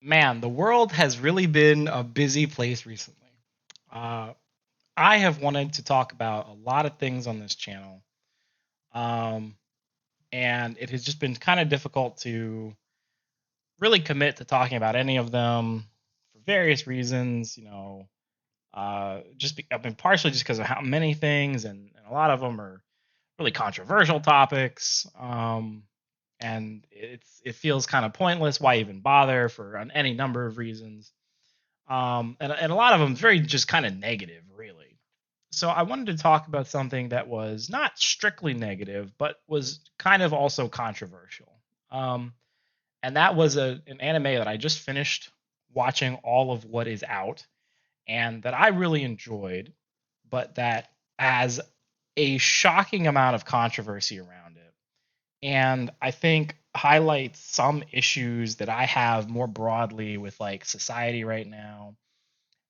Man, the world has really been a busy place recently. Uh, I have wanted to talk about a lot of things on this channel, um, and it has just been kind of difficult to really commit to talking about any of them for various reasons. I mean, partially just because of how many things, and a lot of them are really controversial topics. And it feels kind of pointless. Why even bother for on any number of reasons. And a lot of them very just kind of negative, really. So I wanted to talk about something that was not strictly negative, but was kind of also controversial. Um, and that was an anime that I just finished watching all of what is out, and that I really enjoyed, but that has a shocking amount of controversy around it. And I think highlights some issues that I have more broadly with like society right now,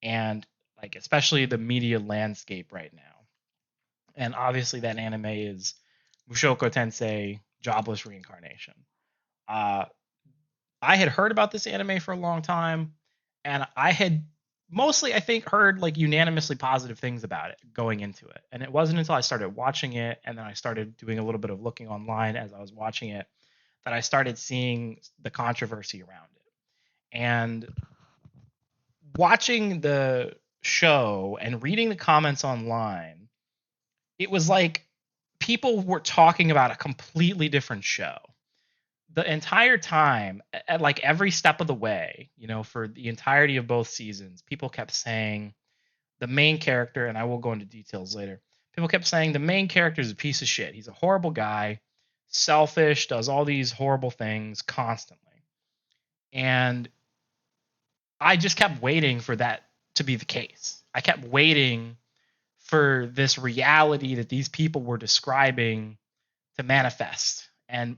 and like especially the media landscape right now. And obviously that anime is Mushoku Tensei Jobless Reincarnation. Uh, I had heard about this anime for a long time, and I had mostly, I think, heard like unanimously positive things about it going into it. And it wasn't until I started watching it and then I started doing a little bit of looking online as I was watching it that I started seeing the controversy around it. And watching the show and reading the comments online, it was like people were talking about a completely different show. The entire time, at like every step of the way, for the entirety of both seasons, people kept saying the main character, and I will go into details later. People kept saying the main character is a piece of shit. He's a horrible guy, selfish, does all these horrible things constantly. And I just kept waiting for that to be the case. I kept waiting for this reality that these people were describing to manifest. And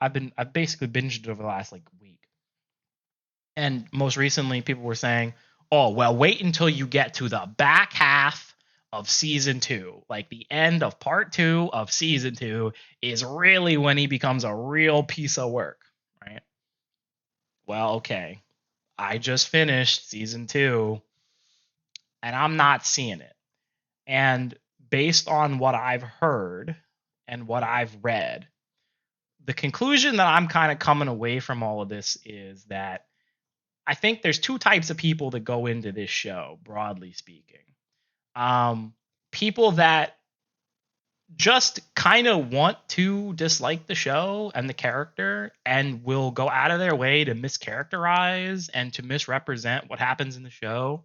I've basically binged it over the last like week. And most recently people were saying, "Oh, well, wait until you get to the back half of season 2. Like the end of part 2 of season 2 is really when he becomes a real piece of work." Right? Well, okay. I just finished season 2 and I'm not seeing it. And based on what I've heard and what I've read, the conclusion that I'm kind of coming away from all of this is that I think there's two types of people that go into this show, broadly speaking. Um, People that just kind of want to dislike the show and the character and will go out of their way to mischaracterize and to misrepresent what happens in the show,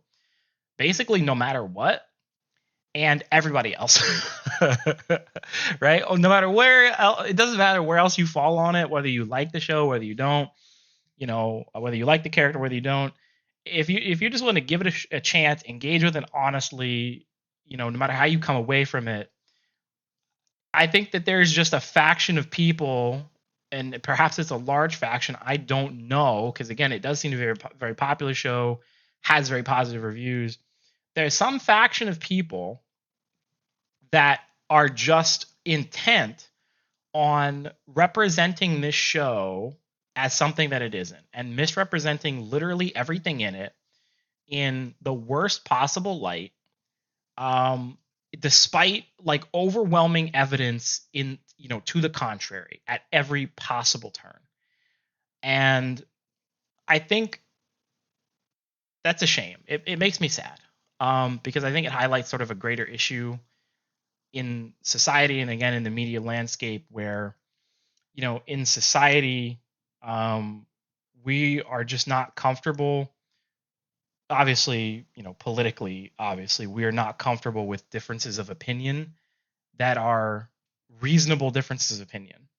basically, no matter what. And everybody else, right? No matter where, it doesn't matter where else you fall on it, whether you like the show, whether you don't, whether you like the character, whether you don't. If you just want to give it a chance, engage with it honestly, no matter how you come away from it, I think that there's just a faction of people, and perhaps it's a large faction. I don't know, because again, it does seem to be a very popular show, has very positive reviews. There's some faction of people that are just intent on representing this show as something that it isn't and misrepresenting literally everything in it in the worst possible light, um despite like overwhelming evidence in to the contrary at every possible turn. And I think that's a shame. It makes me sad, because I think it highlights sort of a greater issue in society and again in the media landscape where in society, um, we are just not comfortable. Obviously, politically, obviously, we are not comfortable with differences of opinion that are reasonable differences of opinion.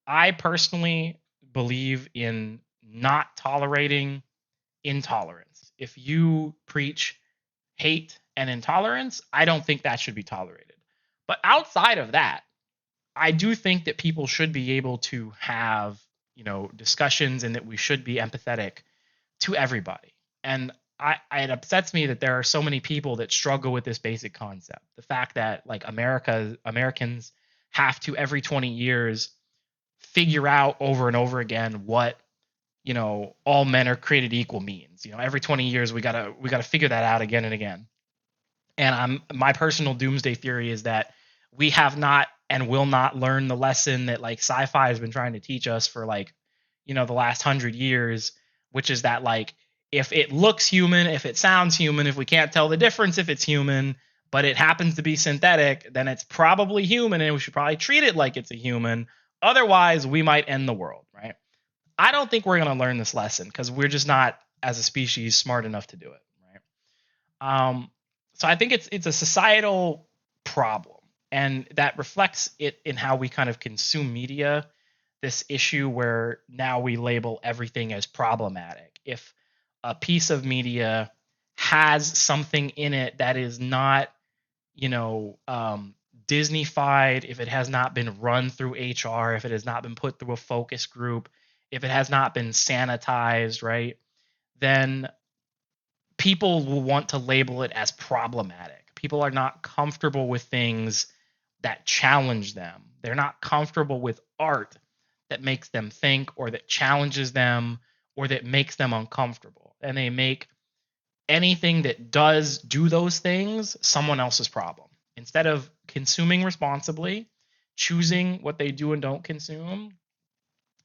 I personally believe in not tolerating intolerance. If you preach hate and intolerance, I don't think that should be tolerated. But outside of that, I do think that people should be able to have, discussions, and that we should be empathetic to everybody. And it upsets me that there are so many people that struggle with this basic concept. The fact that like Americans have to every 20 years figure out over and over again what all men are created equal means. Every 20 years we gotta figure that out again and again. And my personal doomsday theory is that we have not and will not learn the lesson that like sci-fi has been trying to teach us for like the last 100 years, which is that like if it looks human, if it sounds human, if we can't tell the difference if it's human, but it happens to be synthetic, then it's probably human and we should probably treat it like it's a human. Otherwise, we might end the world, right? I don't think we're going to learn this lesson because we're just not, as a species, smart enough to do it, right? So I think it's a societal problem, and that reflects it in how we kind of consume media. This issue where now we label everything as problematic. If a piece of media has something in it that is not, Disneyfied, if it has not been run through HR, if it has not been put through a focus group, if it has not been sanitized, right, then people will want to label it as problematic. People are not comfortable with things that challenge them. They're not comfortable with art that makes them think or that challenges them or that makes them uncomfortable. And they make anything that does do those things someone else's problem. Instead of consuming responsibly, choosing what they do and don't consume,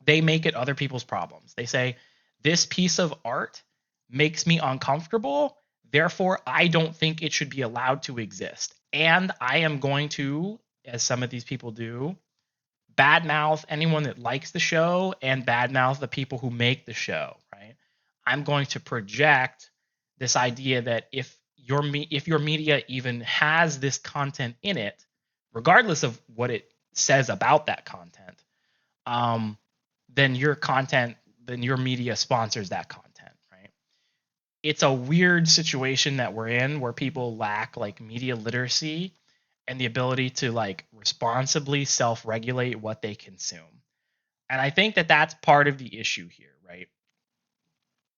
they make it other people's problems. They say, this piece of art makes me uncomfortable, therefore I don't think it should be allowed to exist. And I am going to, as some of these people do, badmouth anyone that likes the show and badmouth the people who make the show, right? I'm going to project this idea that if your media even has this content in it, regardless of what it says about that content, then your media sponsors that content, right? It's a weird situation that we're in where people lack like media literacy and the ability to like responsibly self-regulate what they consume. And I think that that's part of the issue here, right?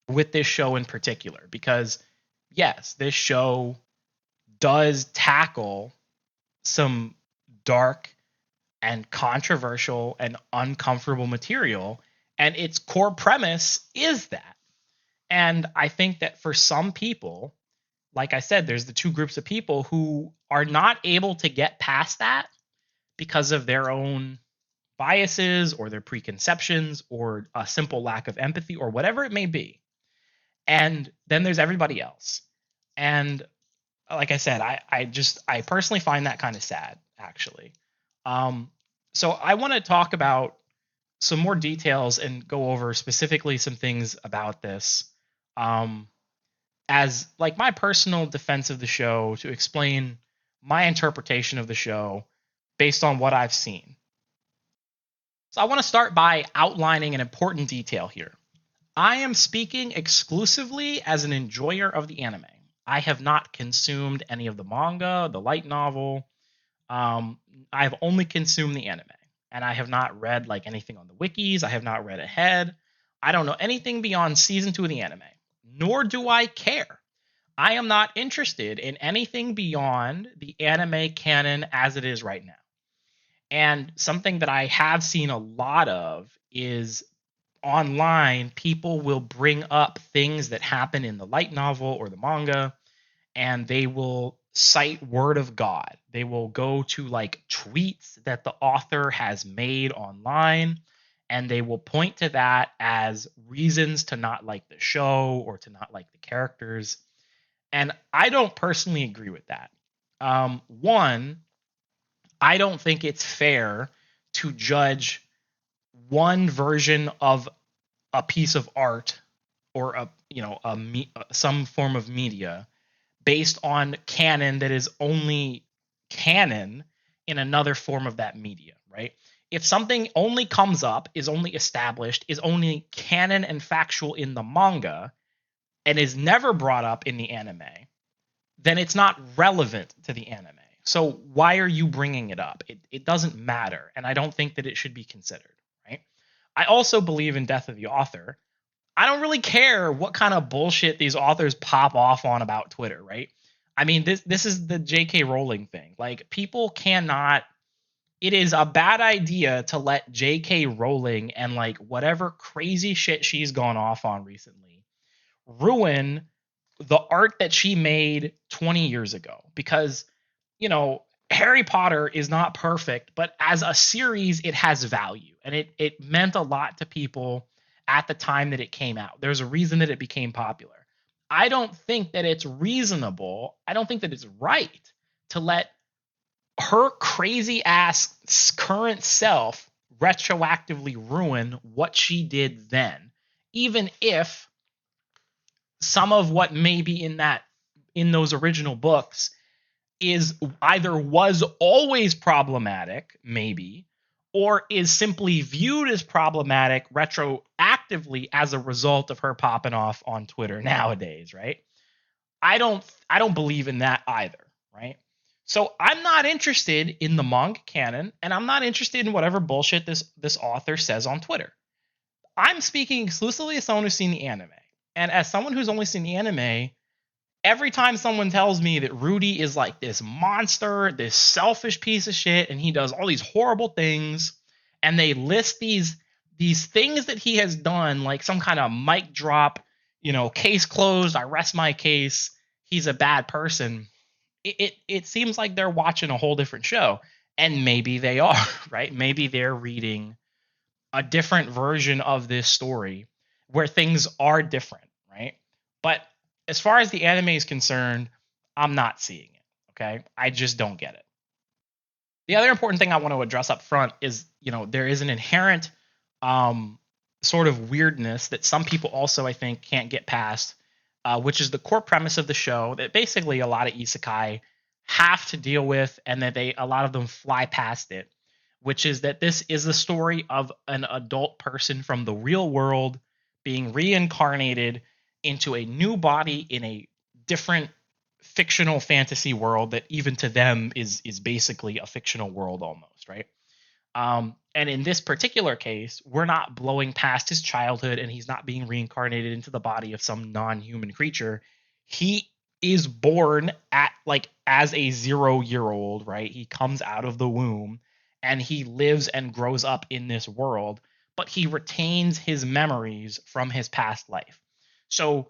With this show in particular, because yes, this show does tackle some dark and controversial and uncomfortable material, and its core premise is that. And I think that for some people, like I said, there's the two groups of people who are not able to get past that because of their own biases or their preconceptions or a simple lack of empathy or whatever it may be. And then there's everybody else. And like I said, I personally find that kind of sad, actually. So I want to talk about some more details and go over specifically some things about this, as like my personal defense of the show, to explain my interpretation of the show based on what I've seen. So I want to start by outlining an important detail here. I am speaking exclusively as an enjoyer of the anime. I have not consumed any of the manga, the light novel. I've only consumed the anime, and I have not read like anything on the wikis. I have not read ahead. I don't know anything beyond season 2 of the anime, nor do I care. I am not interested in anything beyond the anime canon as it is right now. And something that I have seen a lot of is online, people will bring up things that happen in the light novel or the manga, and they will cite word of God. They will go to like tweets that the author has made online, and they will point to that as reasons to not like the show or to not like the characters. And I don't personally agree with that. One, I don't think it's fair to judge one version of a piece of art or some form of media based on canon that is only canon in another form of that media, right? If something only comes up, is only established, is only canon and factual in the manga, and is never brought up in the anime, then it's not relevant to the anime. So why are you bringing it up? It doesn't matter, and I don't think that it should be considered, right? I also believe in death of the author. I don't really care what kind of bullshit these authors pop off on about Twitter, right? I mean, this is the J.K. Rowling thing. Like, people cannot it is a bad idea to let J.K. Rowling and like whatever crazy shit she's gone off on recently ruin the art that she made 20 years ago. Because, you know, Harry Potter is not perfect, but as a series, it has value. And it meant a lot to people at the time that it came out. There's a reason that it became popular. I don't think that it's reasonable. I don't think that it's right to let her crazy ass current self retroactively ruin what she did then, even if some of what may be in those original books is either was always problematic, maybe, or is simply viewed as problematic retroactively as a result of her popping off on Twitter nowadays, right? I don't believe in that either, right? So I'm not interested in the manga canon, and I'm not interested in whatever bullshit this author says on Twitter. I'm speaking exclusively as someone who's seen the anime. And as someone who's only seen the anime, every time someone tells me that Rudy is like this monster, this selfish piece of shit, and he does all these horrible things, and they list these things that he has done, like some kind of mic drop, case closed, I rest my case, he's a bad person. It seems like they're watching a whole different show. And maybe they are, right? Maybe they're reading a different version of this story where things are different, right? But as far as the anime is concerned, I'm not seeing it. Okay. I just don't get it. The other important thing I want to address up front is, there is an inherent sort of weirdness that some people also, I think, can't get past, which is the core premise of the show that basically a lot of isekai have to deal with, and that a lot of them fly past it, which is that this is the story of an adult person from the real world being reincarnated into a new body in a different fictional fantasy world that even to them is basically a fictional world almost, right? And in this particular case, we're not blowing past his childhood and he's not being reincarnated into the body of some non-human creature. He is born as a 0-year-old, right? He comes out of the womb and he lives and grows up in this world, but he retains his memories from his past life. So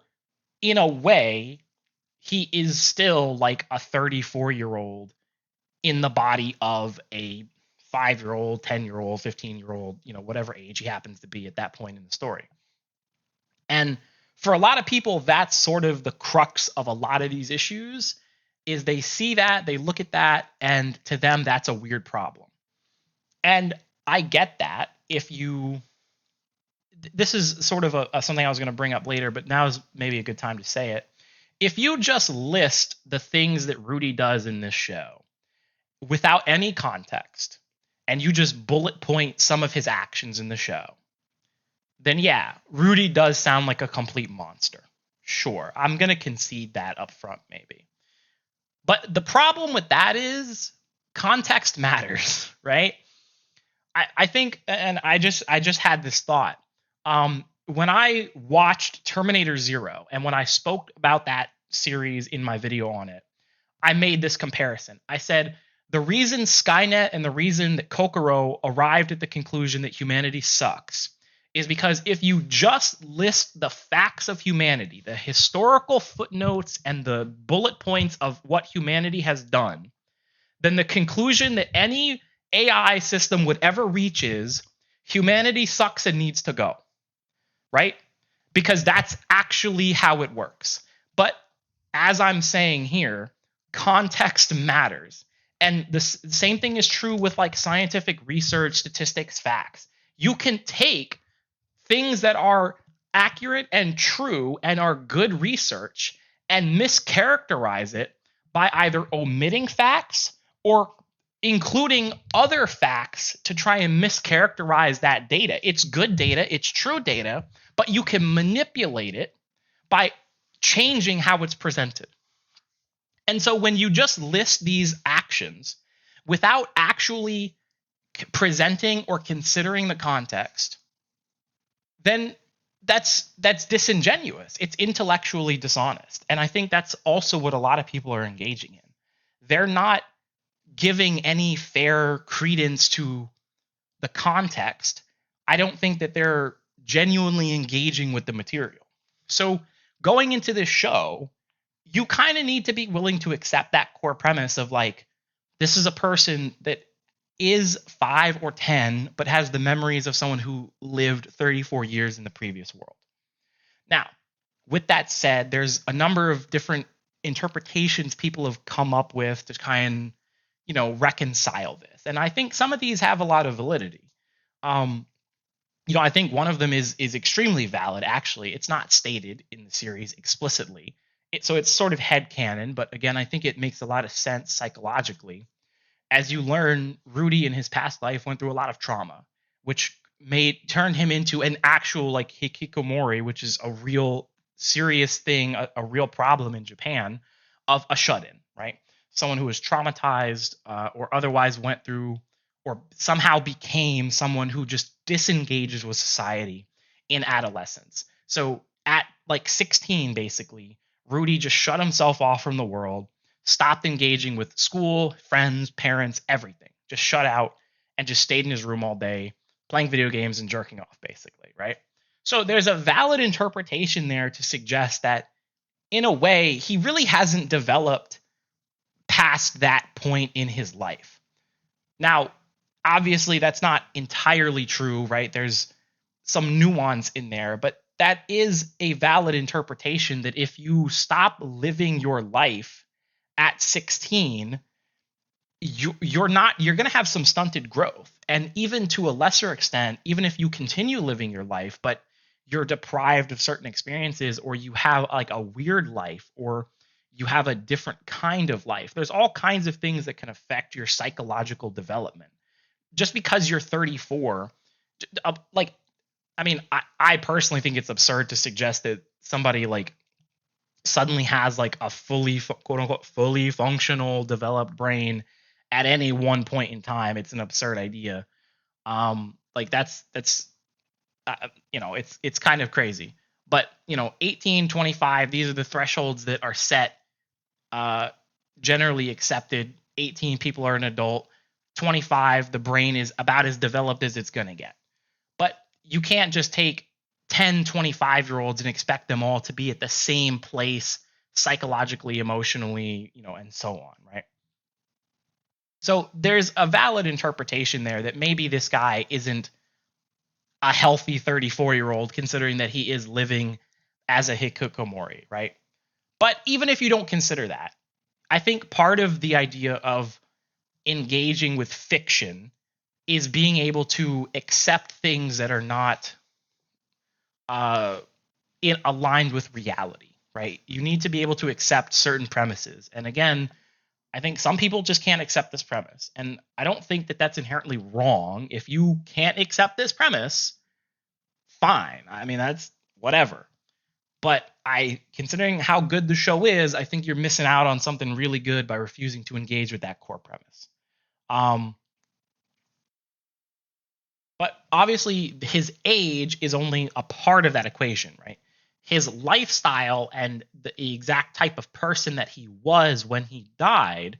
in a way, he is still like a 34-year-old in the body of a 5-year-old, 10-year-old, 15-year-old, whatever age he happens to be at that point in the story. And for a lot of people, that's sort of the crux of a lot of these issues, is they see that, they look at that, and to them, that's a weird problem. And I get that. This is sort of something I was going to bring up later, but now is maybe a good time to say it. If you just list the things that Rudy does in this show without any context, and you just bullet point some of his actions in the show, then yeah, Rudy does sound like a complete monster. Sure, I'm going to concede that up front maybe. But the problem with that is context matters, right? I think, and I just had this thought. When I watched Terminator Zero, and when I spoke about that series in my video on it, I made this comparison. I said, the reason Skynet and the reason that Kokoro arrived at the conclusion that humanity sucks is because if you just list the facts of humanity, the historical footnotes and the bullet points of what humanity has done, then the conclusion that any AI system would ever reach is humanity sucks and needs to go, right? Because that's actually how it works. But as I'm saying here, context matters. And the same thing is true with like scientific research, statistics, facts. You can take things that are accurate and true and are good research and mischaracterize it by either omitting facts or including other facts to try and mischaracterize that data. It's good data, it's true data, but you can manipulate it by changing how it's presented. And so when you just list these actions without actually presenting or considering the context, then that's disingenuous. It's intellectually dishonest. And I think that's also what a lot of people are engaging in. They're not giving any fair credence to the context, I don't think that they're genuinely engaging with the material. So going into this show, you kind of need to be willing to accept that core premise of like, this is a person that is 5 or 10, but has the memories of someone who lived 34 years in the previous world. Now, with that said, there's a number of different interpretations people have come up with to try and, reconcile this. And I think some of these have a lot of validity. Um, I think one of them is extremely valid. Actually, it's not stated in the series explicitly, so it's sort of headcanon. But again, I think it makes a lot of sense psychologically. As you learn, Rudy in his past life went through a lot of trauma, which turned him into an actual like hikikomori, which is a real serious thing, a real problem in Japan, of a shut-in, right? Someone who was traumatized or otherwise went through or somehow became someone who just disengages with society in adolescence. So at like 16, basically, Rudy just shut himself off from the world, stopped engaging with school, friends, parents, everything. Just shut out and just stayed in his room all day, playing video games and jerking off, basically, right? So there's a valid interpretation there to suggest that, in a way, he really hasn't developed past that point in his life. Now, obviously, that's not entirely true, right? There's some nuance in there, but that is a valid interpretation that if you stop living your life at 16, you're going to have some stunted growth. And even to a lesser extent, even if you continue living your life, but you're deprived of certain experiences, or you have like a weird life, or you have a different kind of life, there's all kinds of things that can affect your psychological development. Just because you're 34, like, I mean, I personally think it's absurd to suggest that somebody like suddenly has like a fully, quote unquote, fully functional developed brain at any one point in time. It's an absurd idea. Like that's it's kind of crazy. But 18, 25, these are the thresholds that are set, generally accepted. 18, people are an adult. 25, the brain is about as developed as it's going to get. But you can't just take 10, 25-year-olds and expect them all to be at the same place psychologically, emotionally, and so on, right? So there's a valid interpretation there that maybe this guy isn't a healthy 34-year-old, considering that he is living as a hikikomori, right? But even if you don't consider that, I think part of the idea of engaging with fiction is being able to accept things that are not aligned with reality, right? You need to be able to accept certain premises. And again, I think some people just can't accept this premise. And I don't think that that's inherently wrong. If you can't accept this premise, fine. I mean, that's whatever. But considering how good the show is, I think you're missing out on something really good by refusing to engage with that core premise. But obviously, his age is only a part of that equation, right? His lifestyle and the exact type of person that he was when he died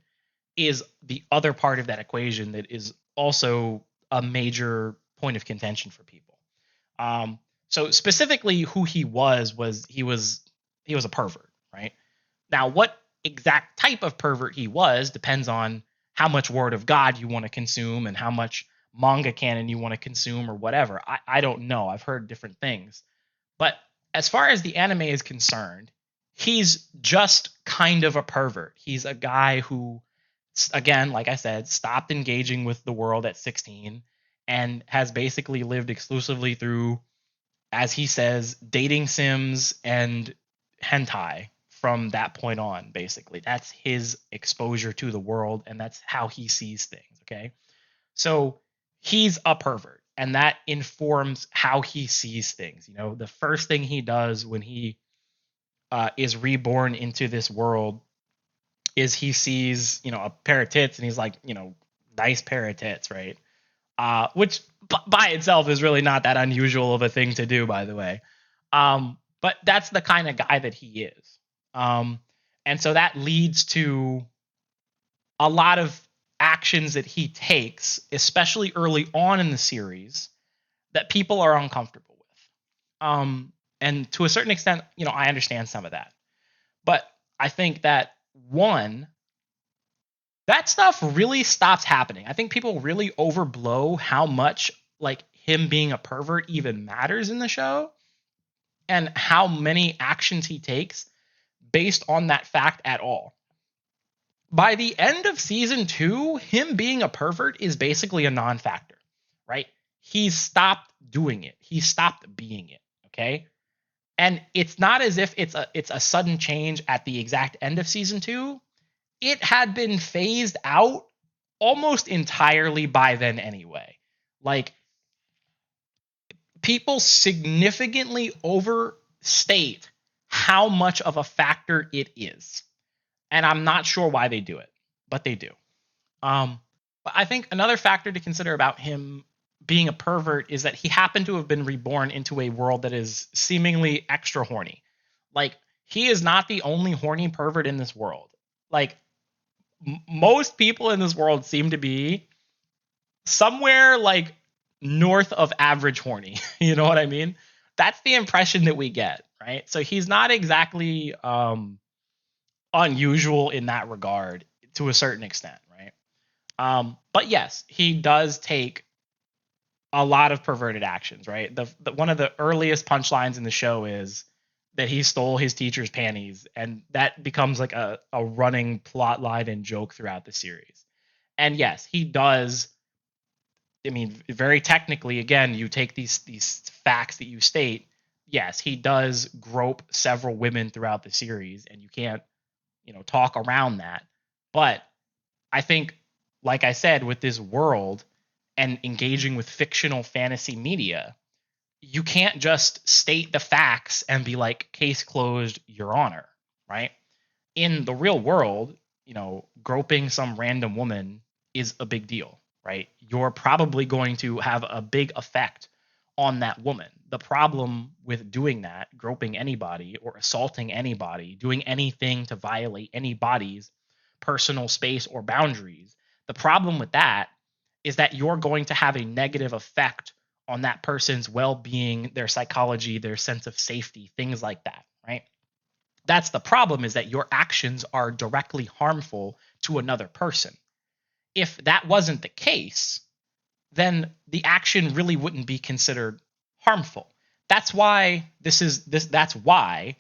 is the other part of that equation that is also a major point of contention for people. So specifically, who he was he was a pervert, right? Now, what exact type of pervert he was depends on how much Word of God you want to consume and how much manga canon you want to consume or whatever. I don't know. I've heard different things. But as far as the anime is concerned, he's just kind of a pervert. He's a guy who, again, like I said, stopped engaging with the world at 16 and has basically lived exclusively through, as he says, dating sims and hentai from that point on, basically. That's his exposure to the world, and that's how he sees things, okay? So he's a pervert, and that informs how he sees things. The first thing he does when he is reborn into this world is he sees, a pair of tits, and he's like, nice pair of tits, right? Which by itself is really not that unusual of a thing to do, by the way. But that's the kind of guy that he is. And so that leads to a lot of actions that he takes, especially early on in the series, that people are uncomfortable with. And to a certain extent, I understand some of that. But I think that that stuff really stops happening. I think people really overblow how much like him being a pervert even matters in the show and how many actions he takes based on that fact at all. By the end of season 2, him being a pervert is basically a non-factor, right? He's stopped doing it. He stopped being it, okay? And it's not as if it's a sudden change at the exact end of season 2. It had been phased out almost entirely by then anyway. Like, people significantly overstate how much of a factor it is. And I'm not sure why they do it, but they do. But I think another factor to consider about him being a pervert is that he happened to have been reborn into a world that is seemingly extra horny. Like, he is not the only horny pervert in this world. Like, most people in this world seem to be somewhere like north of average horny. You know what I mean? That's the impression that we get, right? So he's not exactly unusual in that regard to a certain extent, right? But yes, he does take a lot of perverted actions, right? The one of the earliest punchlines in the show is that he stole his teacher's panties, and that becomes like a running plot line and joke throughout the series. And yes, he does. I mean, very technically, again, you take these facts that you state. Yes, he does grope several women throughout the series, and you can't, talk around that. But I think, like I said, with this world and engaging with fictional fantasy media, you can't just state the facts and be like, case closed, Your Honor, right? In the real world, groping some random woman is a big deal, right? You're probably going to have a big effect on that woman. The problem with doing that, groping anybody or assaulting anybody, doing anything to violate anybody's personal space or boundaries, the problem with that is that you're going to have a negative effect on that person's well-being, their psychology, their sense of safety, things like that, right? That's the problem, is that your actions are directly harmful to another person. If that wasn't the case, then the action really wouldn't be considered harmful. That's why that's why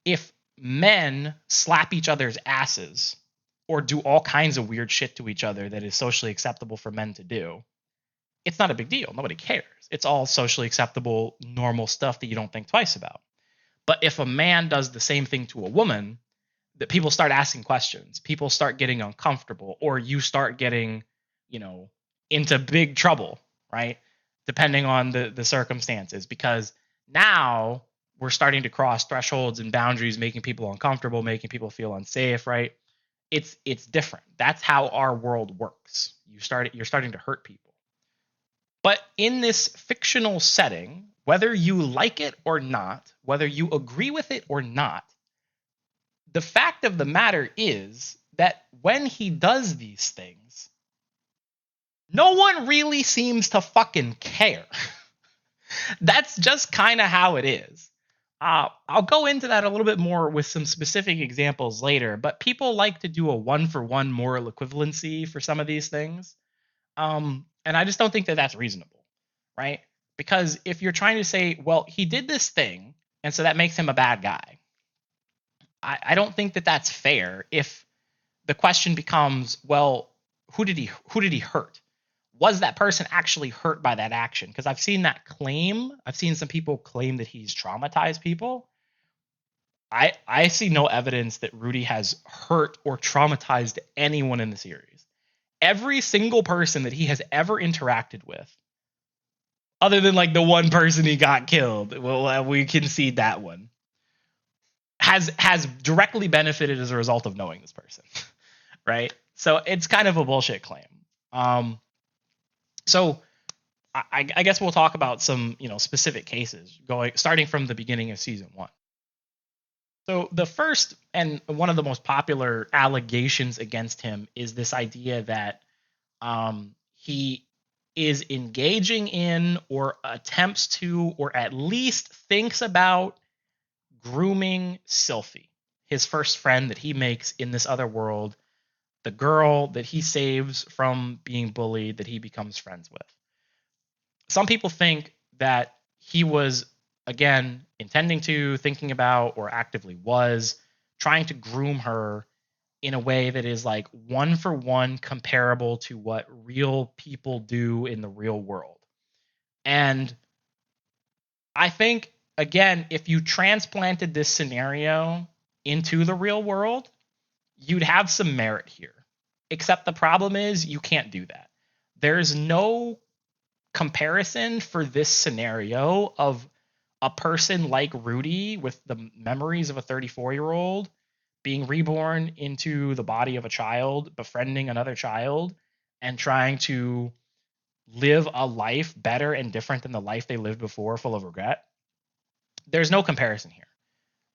if men slap each other's asses or do all kinds of weird shit to each other that is socially acceptable for men to do, it's not a big deal. Nobody cares. It's all socially acceptable, normal stuff that you don't think twice about. But if a man does the same thing to a woman, that people start asking questions, people start getting uncomfortable, or you start getting, into big trouble, right? Depending on the circumstances, because now we're starting to cross thresholds and boundaries, making people uncomfortable, making people feel unsafe, right? It's different. That's how our world works. You're starting to hurt people. But in this fictional setting, whether you like it or not, whether you agree with it or not, the fact of the matter is that when he does these things, no one really seems to fucking care. That's just kind of how it is. I'll go into that a little bit more with some specific examples later, but people like to do a one-for-one moral equivalency for some of these things. And I just don't think that that's reasonable, right? Because if you're trying to say, well, he did this thing, and so that makes him a bad guy, I don't think that that's fair. If the question becomes, well, who did he hurt? Was that person actually hurt by that action? Because I've seen that claim. I've seen some people claim that he's traumatized people. I see no evidence that Rudy has hurt or traumatized anyone in the series. Every single person that he has ever interacted with, other than like the one person he got killed, well, we concede that one, has directly benefited as a result of knowing this person, right? So it's kind of a bullshit claim. So I guess we'll talk about some specific cases starting from the beginning of season 1. So the first and one of the most popular allegations against him is this idea that He is engaging in or attempts to or at least thinks about grooming Sylphie, his first friend that he makes in this other world, the girl that he saves from being bullied that he becomes friends with. Some people think that he was, again, intending to, thinking about, or actively was trying to groom her in a way that is like one for one comparable to what real people do in the real world. And I think, again, if you transplanted this scenario into the real world, you'd have some merit here. Except the problem is you can't do that. There's no comparison for this scenario of a person like Rudy with the memories of a 34-year-old being reborn into the body of a child, befriending another child, and trying to live a life better and different than the life they lived before, full of regret. There's no comparison here,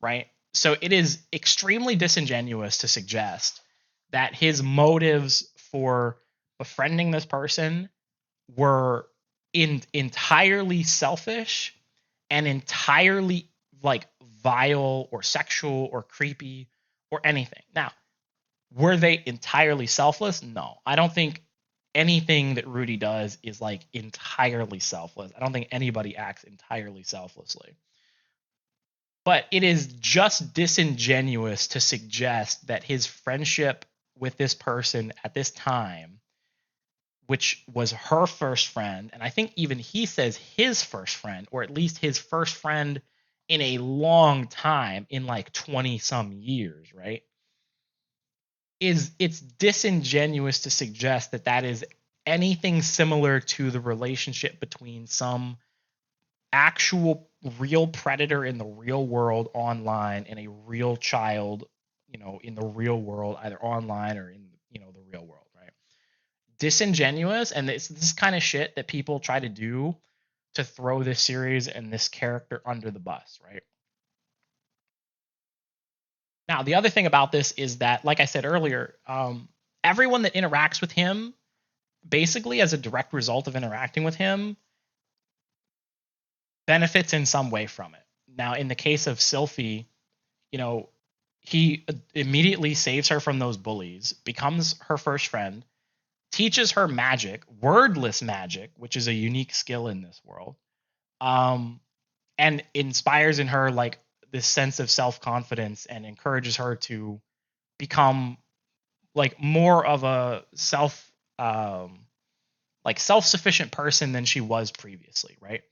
right? So it is extremely disingenuous to suggest that his motives for befriending this person were entirely selfish and entirely like vile or sexual or creepy or anything. Now, were they entirely selfless? No. I don't think anything that Rudy does is like entirely selfless. I don't think anybody acts entirely selflessly. But it is just disingenuous to suggest that his friendship with this person at this time, which was her first friend, and I think even he says his first friend, or at least his first friend in a long time, in like 20 some years, right? It's disingenuous to suggest that that is anything similar to the relationship between some actual real predator in the real world online and a real child, in the real world, either online or in, the real world, right? Disingenuous, and it's this kind of shit that people try to do to throw this series and this character under the bus, right? Now, the other thing about this is that, like I said earlier, everyone that interacts with him, basically as a direct result of interacting with him, benefits in some way from it. Now, in the case of Sylphie, he immediately saves her from those bullies, becomes her first friend, teaches her magic, wordless magic, which is a unique skill in this world, and inspires in her like this sense of self-confidence and encourages her to become like more of a self-sufficient person than she was previously, right?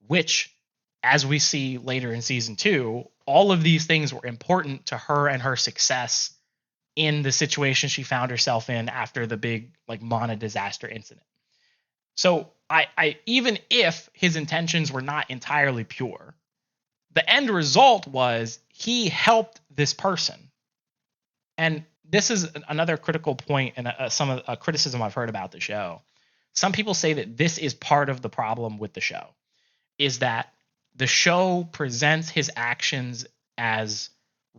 Which, as we see later in season 2, all of these things were important to her and her success in the situation she found herself in after the big like Mana disaster incident. So I even if his intentions were not entirely pure, the end result was he helped this person. And this is another critical point and some of a criticism I've heard about the show. Some people say that this is part of the problem with the show, is that the show presents his actions as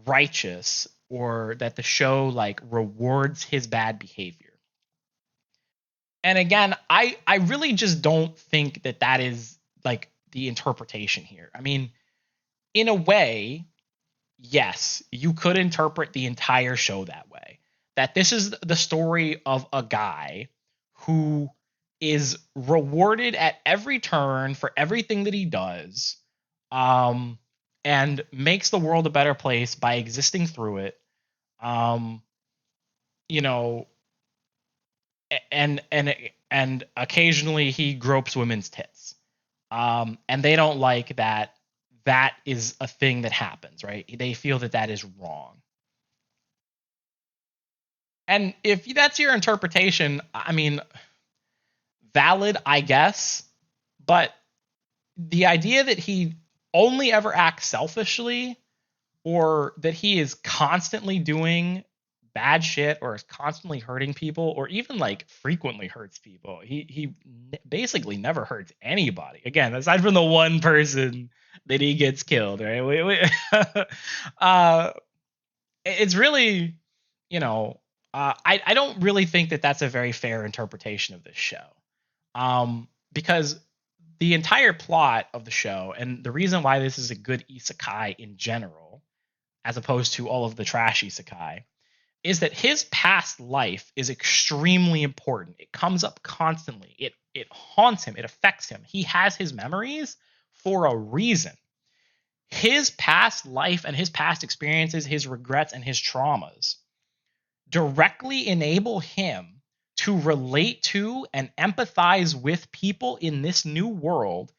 righteous, or that the show like rewards his bad behavior. And again, I really just don't think that that is like the interpretation here. I mean, in a way, yes, you could interpret the entire show that way. That this is the story of a guy who is rewarded at every turn for everything that he does, and makes the world a better place by existing through it. Um, you know, and occasionally he gropes women's tits. And they don't like that. That is a thing that happens, right? They feel that that is wrong. And if that's your interpretation, I mean, valid, I guess. But the idea that he only ever acts selfishly, or that he is constantly doing bad shit, or is constantly hurting people, or even like frequently hurts people. He basically never hurts anybody. Again, aside from the one person that he gets killed, right? It's really, you know, I don't really think that that's a very fair interpretation of this show. Because the entire plot of the show, and the reason why this is a good isekai in general, as opposed to all of the trash isekai, is that his past life is extremely important. It comes up constantly. It haunts him. It affects him. He has his memories for a reason. His past life and his past experiences, his regrets and his traumas directly enable him to relate to and empathize with people in this new world,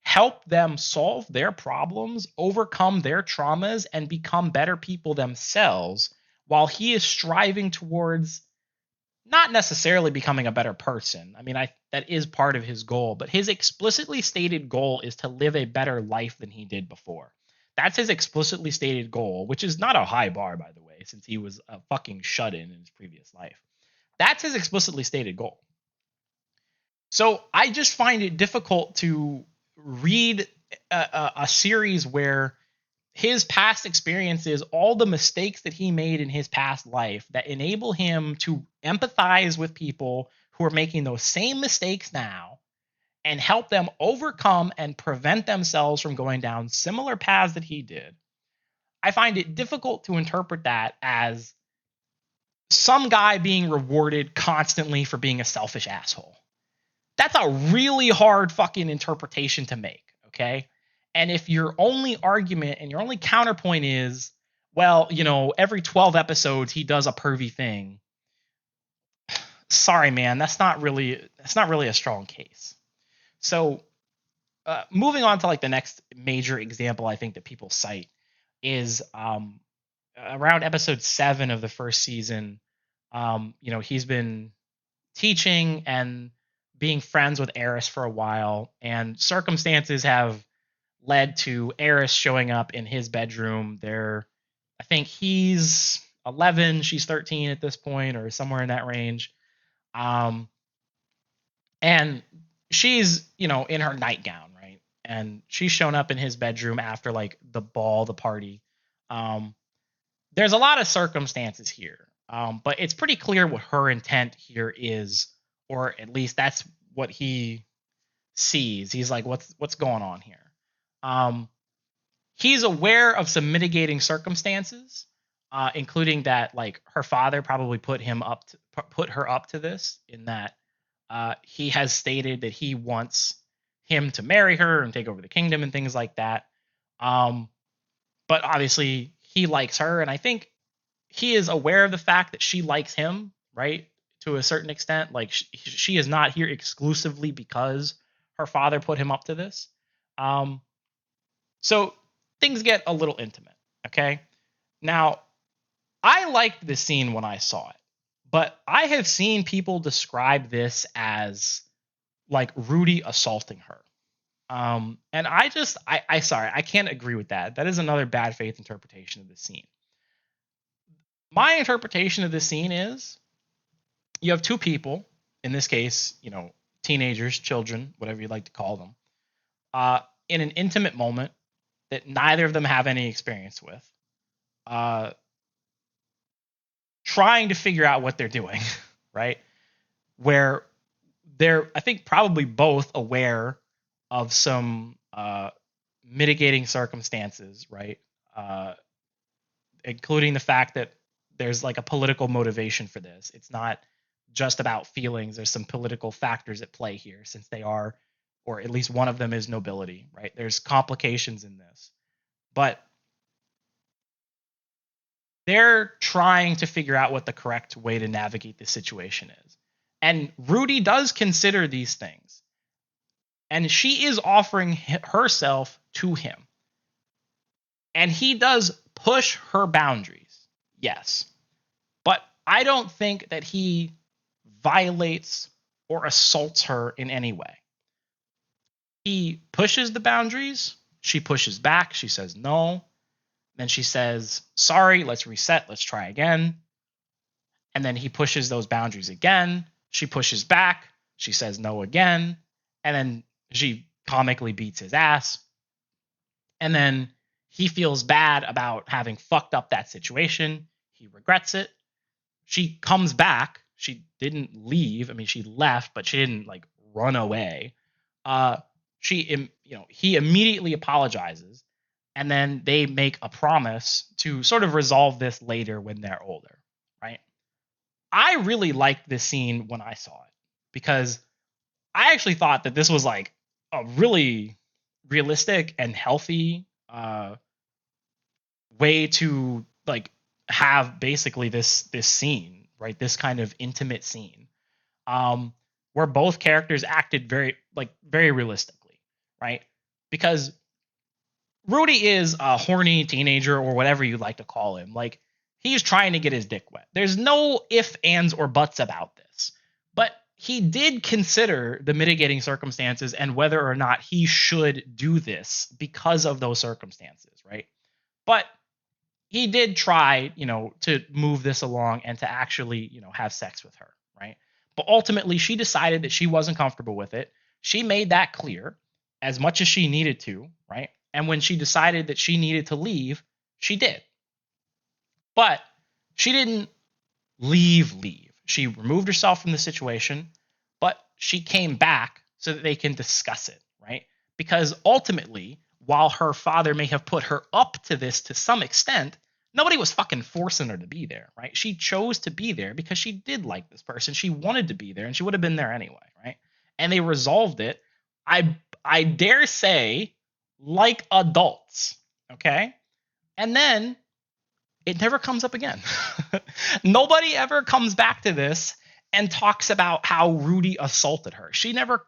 help them solve their problems, overcome their traumas, and become better people themselves, while he is striving towards not necessarily becoming a better person. I mean, that is part of his goal, but his explicitly stated goal is to live a better life than he did before. That's his explicitly stated goal, which is not a high bar, by the way, since he was a fucking shut-in his previous life. That's his explicitly stated goal. So I just find it difficult to read a series where his past experiences, all the mistakes that he made in his past life that enable him to empathize with people who are making those same mistakes now and help them overcome and prevent themselves from going down similar paths that he did. I find it difficult to interpret that as some guy being rewarded constantly for being a selfish asshole. That's a really hard fucking interpretation to make, okay? And if your only argument and your only counterpoint is, well, every 12 episodes he does a pervy thing. Sorry, man, that's not really a strong case. So, moving on to like the next major example I think that people cite is around episode 7 of the first season. He's been teaching and being friends with Eris for a while, and circumstances have led to Eris showing up in his bedroom. I think he's 11, she's 13 at this point, or somewhere in that range. And she's, in her nightgown, right? And she's shown up in his bedroom after like the party. There's a lot of circumstances here. But it's pretty clear what her intent here is, or at least that's what he sees. He's like, what's going on here? He's aware of some mitigating circumstances, including that like her father probably put her up to this, in that he has stated that he wants him to marry her and take over the kingdom and things like that. But obviously he likes her, and I think he is aware of the fact that she likes him, right? To a certain extent, like she is not here exclusively because her father put him up to this. So things get a little intimate, okay? Now, I liked this scene when I saw it, but I have seen people describe this as like Rudy assaulting her. And I can't agree with that. That is another bad faith interpretation of the scene. My interpretation of this scene is you have two people, in this case, teenagers, children, whatever you like to call them, in an intimate moment that neither of them have any experience with, trying to figure out what they're doing, right? Where they're, I think, probably both aware of some mitigating circumstances, right? Including the fact that there's like a political motivation for this. It's not just about feelings. There's some political factors at play here, since they are, or at least one of them is nobility, right? There's complications in this. But they're trying to figure out what the correct way to navigate this situation is. And Rudy does consider these things. And she is offering herself to him. And he does push her boundaries. Yes. But I don't think that he violates or assaults her in any way. He pushes the boundaries. She pushes back. She says no. Then she says, sorry, let's reset. Let's try again. And then he pushes those boundaries again. She pushes back. She says no again. And then she comically beats his ass. And then he feels bad about having fucked up that situation. He regrets it. she comes back. She didn't leave. I mean, she left, but she didn't like run away. Uh, he immediately apologizes, and then they make a promise to sort of resolve this later when they're older, right? I really liked this scene when I saw it because I actually thought that this was like a really realistic and healthy way to like have basically this scene, right? This kind of intimate scene, um, where both characters acted very realistically, right? Because Rudy is a horny teenager or whatever you like to call him. Like he's trying to get his dick wet. There's no ifs, ands, or buts about this. But he did consider the mitigating circumstances and whether or not he should do this because of those circumstances, right? But he did try, to move this along and to actually, have sex with her, right? But ultimately, she decided that she wasn't comfortable with it. She made that clear as much as she needed to, right? And when she decided that she needed to leave, she did. But she didn't leave. She removed herself from the situation, but she came back so that they can discuss it, right? Because ultimately, while her father may have put her up to this to some extent, nobody was fucking forcing her to be there, right? She chose to be there because she did like this person. She wanted to be there and she would have been there anyway, right? And they resolved it. I dare say like adults, okay? And then it never comes up again. Nobody ever comes back to this and talks about how Rudy assaulted her. She never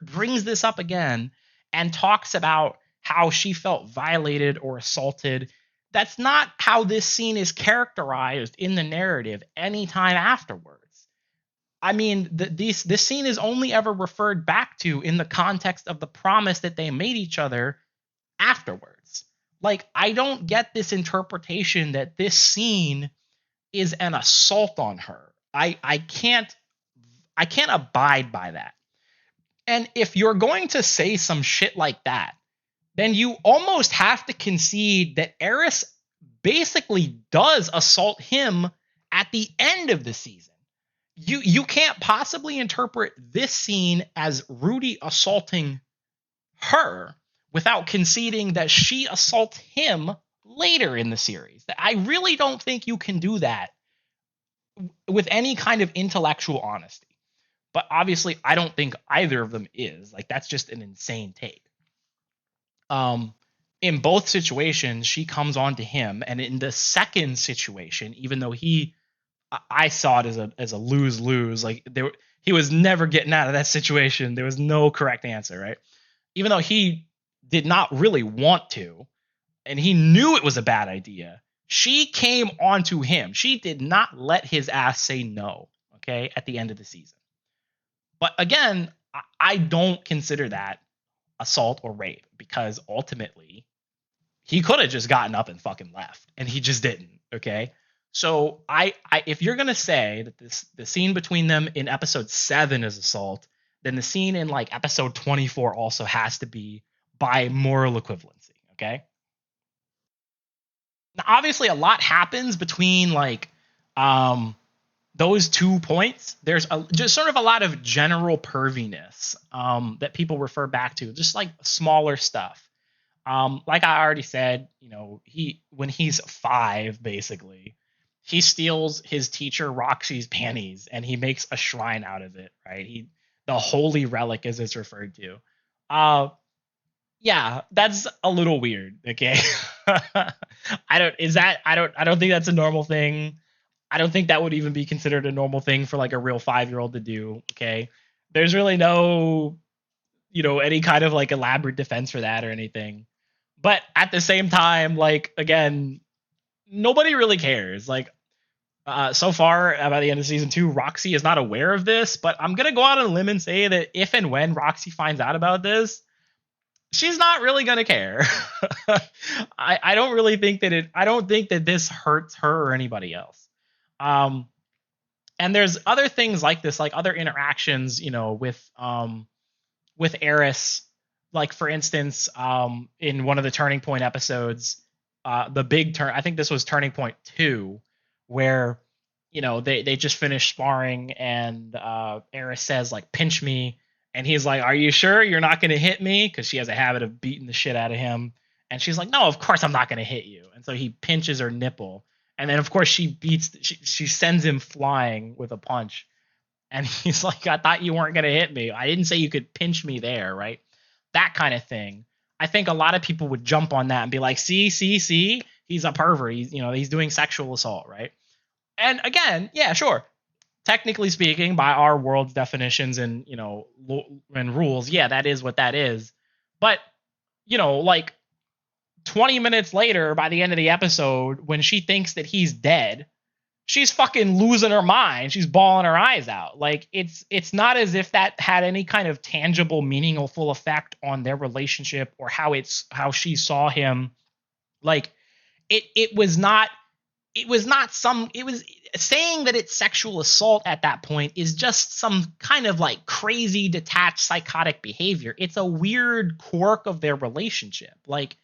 brings this up again and talks about how she felt violated or assaulted. That's not how this scene is characterized in the narrative anytime afterwards. I mean, this scene is only ever referred back to in the context of the promise that they made each other afterwards. Like, I don't get this interpretation that this scene is an assault on her. I can't abide by that. And if you're going to say some shit like that, then you almost have to concede that Eris basically does assault him at the end of the season. You can't possibly interpret this scene as Rudy assaulting her without conceding that she assaults him later in the series. I really don't think you can do that with any kind of intellectual honesty. But obviously, I don't think either of them is. Like, that's just an insane take. In both situations, she comes on to him, and in the second situation, even though I saw it as a lose-lose, like he was never getting out of that situation. There was no correct answer, right? Even though he did not really want to, and he knew it was a bad idea, she came onto him. She did not let his ass say no, okay, at the end of the season. But again, I don't consider that assault or rape because ultimately he could have just gotten up and fucking left, and he just didn't, okay? So I if you're gonna say that the scene between them in episode 7 is assault, then the scene in like episode 24 also has to be by moral equivalency, okay? Now obviously a lot happens between like those 2 points. There's just sort of a lot of general perviness that people refer back to, just like smaller stuff. Like I already said, when he's 5, basically, he steals his teacher Roxy's panties and he makes a shrine out of it, right? The holy relic, as it's referred to. Yeah, that's a little weird. Okay, I don't think that's a normal thing. I don't think that would even be considered a normal thing for like a real 5-year-old to do. Okay, there's really no, any kind of like elaborate defense for that or anything. But at the same time, like, again, nobody really cares. Like, so far by the end of season 2, Roxy is not aware of this, but I'm gonna go out on a limb and say that if and when Roxy finds out about this, she's not really gonna care. I don't really think that I don't think that this hurts her or anybody else. And there's other things like this, like other interactions, with Eris. Like, for instance, in one of the Turning Point episodes, the big turn, I think this was Turning Point 2, where they just finished sparring, and Eris says, like, pinch me. And he's like, are you sure you're not going to hit me? Because she has a habit of beating the shit out of him. And she's like, no, of course I'm not going to hit you. And so he pinches her nipple. And then, of course, she sends him flying with a punch. And he's like, I thought you weren't going to hit me. I didn't say you could pinch me there, right? That kind of thing. I think a lot of people would jump on that and be like, see, he's a pervert. He's doing sexual assault, right? And again, yeah, sure. Technically speaking, by our world's definitions and, and rules, yeah, that is what that is. But, like 20 minutes later, by the end of the episode, when she thinks that he's dead, she's fucking losing her mind. She's bawling her eyes out. Like, it's not as if that had any kind of tangible, meaningful effect on their relationship or how she saw him. Like, it was saying that it's sexual assault at that point is just some kind of like crazy detached psychotic behavior. It's a weird quirk of their relationship. Like,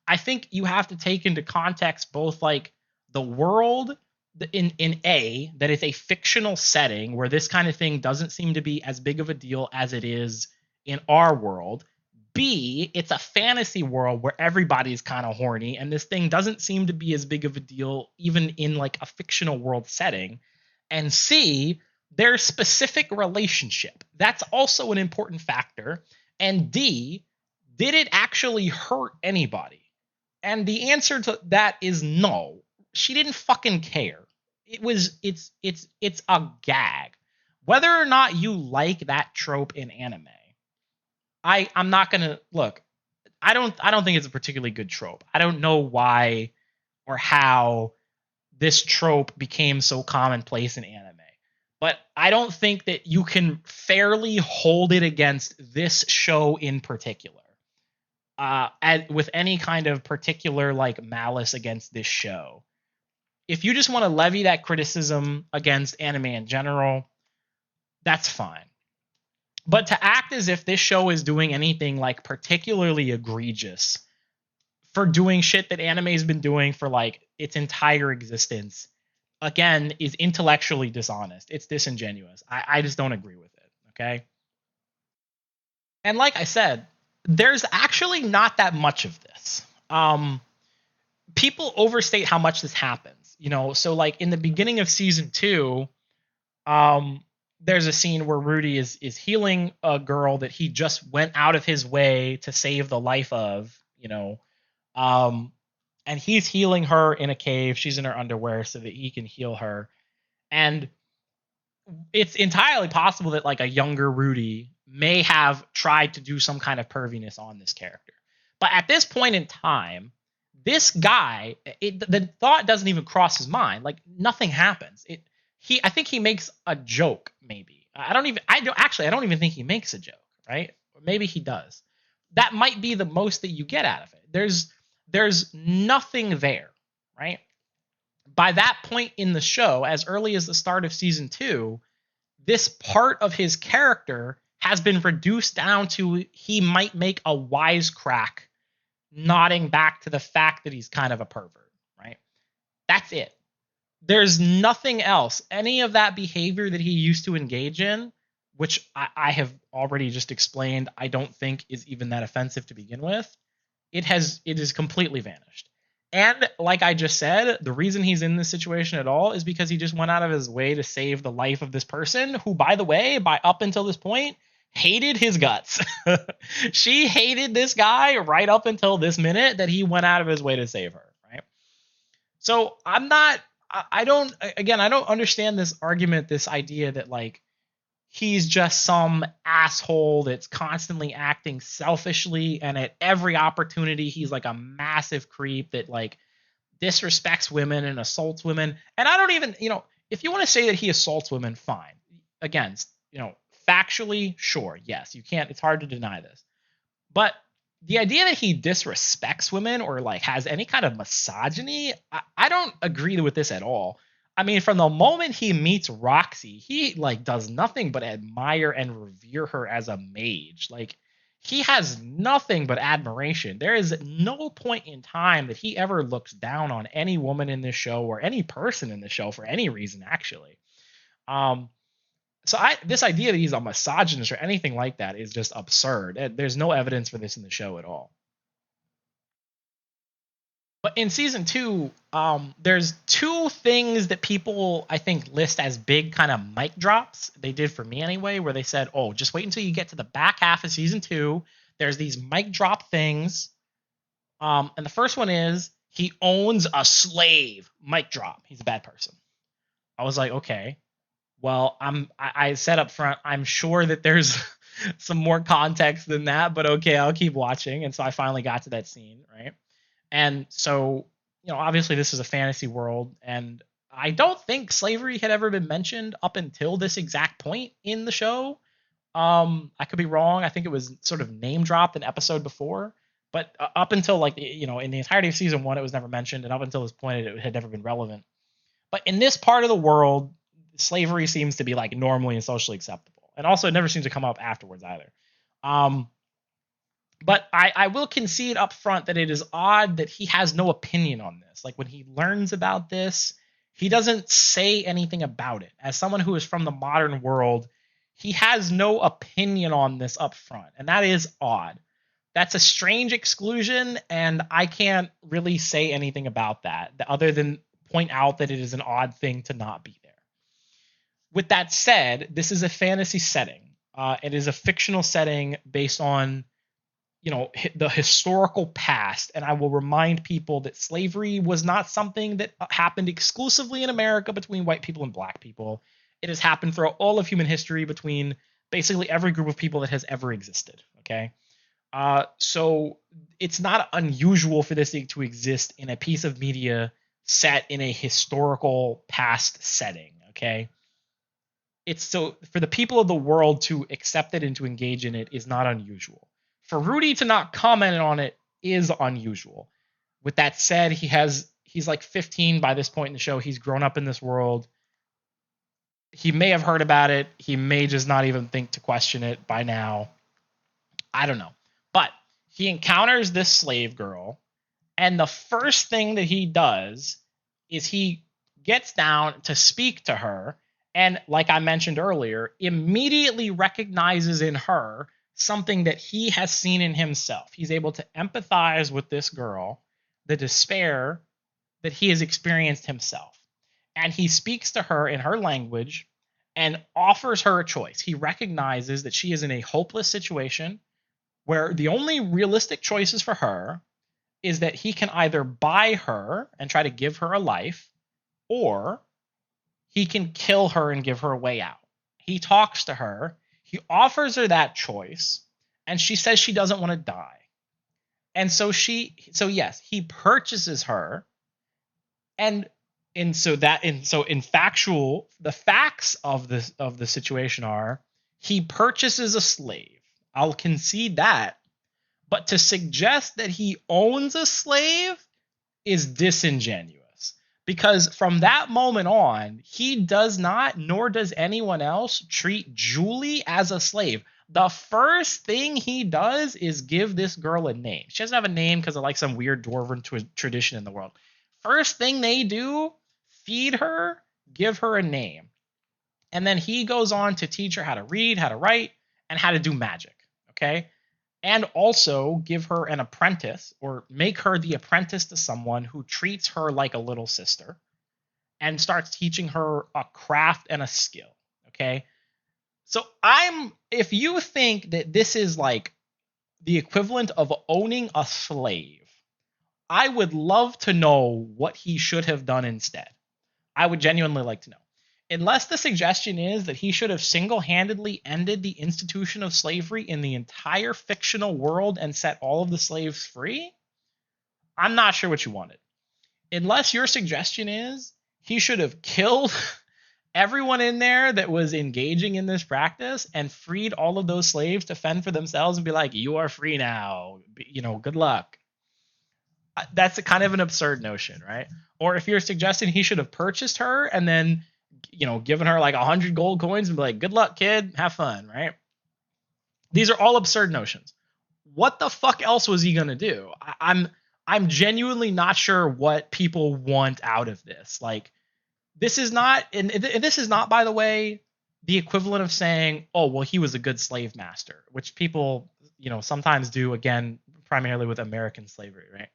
I think you have to take into context both like the world in that it's a fictional setting where this kind of thing doesn't seem to be as big of a deal as it is in our world. B, it's a fantasy world where everybody's kind of horny, and this thing doesn't seem to be as big of a deal even in like a fictional world setting. And C, their specific relationship. That's also an important factor. And D, did it actually hurt anybody? And the answer to that is no. She didn't fucking care. It's a gag. Whether or not you like that trope in anime, I'm not gonna look. I don't think it's a particularly good trope. I don't know why or how this trope became so commonplace in anime. But I don't think that you can fairly hold it against this show in particular. With any kind of particular like malice against this show. If you just want to levy that criticism against anime in general, that's fine. But to act as if this show is doing anything like particularly egregious for doing shit that anime has been doing for like its entire existence, again, is intellectually dishonest. It's disingenuous. I just don't agree with it. Okay. And like I said, there's actually not that much of this. People overstate how much this happens. So like in the beginning of season 2, there's a scene where Rudy is healing a girl that he just went out of his way to save the life of, and he's healing her in a cave. She's in her underwear so that he can heal her. And it's entirely possible that like a younger Rudy may have tried to do some kind of perviness on this character. But at this point in time, this guy, the thought doesn't even cross his mind. Like, nothing happens. I think he makes a joke, maybe. I don't even think he makes a joke, right? Or maybe he does. That might be the most that you get out of it. There's nothing there, right? By that point in the show, as early as the start of season 2, this part of his character has been reduced down to he might make a wisecrack nodding back to the fact that he's kind of a pervert, right? That's it. There's nothing else. Any of that behavior that he used to engage in, which I have already just explained, I don't think is even that offensive to begin with. It is completely vanished. And like I just said, the reason he's in this situation at all is because he just went out of his way to save the life of this person who, by the way, up until this point, hated his guts. She hated this guy right up until this minute that he went out of his way to save her, right? So I don't understand this argument, this idea that like he's just some asshole that's constantly acting selfishly, and at every opportunity he's like a massive creep that like disrespects women and assaults women. And I don't even, if you want to say that he assaults women, fine. Again, factually, sure, yes, you can't, it's hard to deny this. But the idea that he disrespects women or like has any kind of misogyny, I don't agree with this at all. I mean, from the moment he meets Roxy, he like does nothing but admire and revere her as a mage. Like, he has nothing but admiration. There is no point in time that he ever looks down on any woman in this show or any person in the show for any reason, actually. Um, so this idea that he's a misogynist or anything like that is just absurd. There's no evidence for this in the show at all. But in season 2, there's two things that people, I think, list as big kind of mic drops. They did for me anyway, where they said, oh, just wait until you get to the back half of season 2. There's these mic drop things. And the first one is, he owns a slave. Mic drop. He's a bad person. I was like, okay. Well, I said up front, I'm sure that there's some more context than that, but okay, I'll keep watching. And so I finally got to that scene, right? And so, obviously this is a fantasy world, and I don't think slavery had ever been mentioned up until this exact point in the show. I could be wrong. I think it was sort of name dropped an episode before, but up until in the entirety of season 1, it was never mentioned, and up until this point, it had never been relevant. But in this part of the world, slavery seems to be like normally and socially acceptable, and also it never seems to come up afterwards either. But I will concede up front that it is odd that he has no opinion on this. Like when he learns about this, he doesn't say anything about it. As someone who is from the modern world, he has no opinion on this up front, and that is odd. That's a strange exclusion, and I can't really say anything about that other than point out that it is an odd thing to not be there. With that said, this is a fantasy setting. It is a fictional setting based on the historical past, and I will remind people that slavery was not something that happened exclusively in America between white people and black people. It has happened for all of human history between basically every group of people that has ever existed. Okay, so it's not unusual for this to exist in a piece of media set in a historical past setting. Okay, it's so for the people of the world to accept it and to engage in it is not unusual. For Rudy to not comment on it is unusual. With that said, he's like 15 by this point in the show. He's grown up in this world. He may have heard about it. He may just not even think to question it by now. I don't know. But he encounters this slave girl, and the first thing that he does is he gets down to speak to her, and like I mentioned earlier, immediately recognizes in her something that he has seen in himself. He's able to empathize with this girl, the despair that he has experienced himself. And he speaks to her in her language and offers her a choice. He recognizes that she is in a hopeless situation where the only realistic choices for her is that he can either buy her and try to give her a life, or he can kill her and give her a way out. He talks to her. He offers her that choice, and she says she doesn't want to die. And so yes, he purchases her, the facts of the situation are he purchases a slave. I'll concede that, but to suggest that he owns a slave is disingenuous. Because from that moment on, he does not, nor does anyone else, treat Julie as a slave. The first thing he does is give this girl a name. She doesn't have a name because of like some weird dwarven tradition in the world. First thing they do, feed her, give her a name. And then he goes on to teach her how to read, how to write, and how to do magic. Okay? And also give her an apprentice, or make her the apprentice to someone who treats her like a little sister and starts teaching her a craft and a skill. Okay. So if you think that this is like the equivalent of owning a slave, I would love to know what he should have done instead. I would genuinely like to know. Unless the suggestion is that he should have single-handedly ended the institution of slavery in the entire fictional world and set all of the slaves free, I'm not sure what you wanted. Unless your suggestion is he should have killed everyone in there that was engaging in this practice and freed all of those slaves to fend for themselves and be like, you are free now, good luck. That's a kind of an absurd notion, right? Or if you're suggesting he should have purchased her and then given her like 100 gold coins and be like, good luck, kid, have fun, right? These are all absurd notions. what the fuck else was he gonna do? I'm genuinely not sure what people want out of this. Like, this is not, and this is not, by the way, the equivalent of saying, oh, well, he was a good slave master, which people, sometimes do, again, primarily with American slavery, right?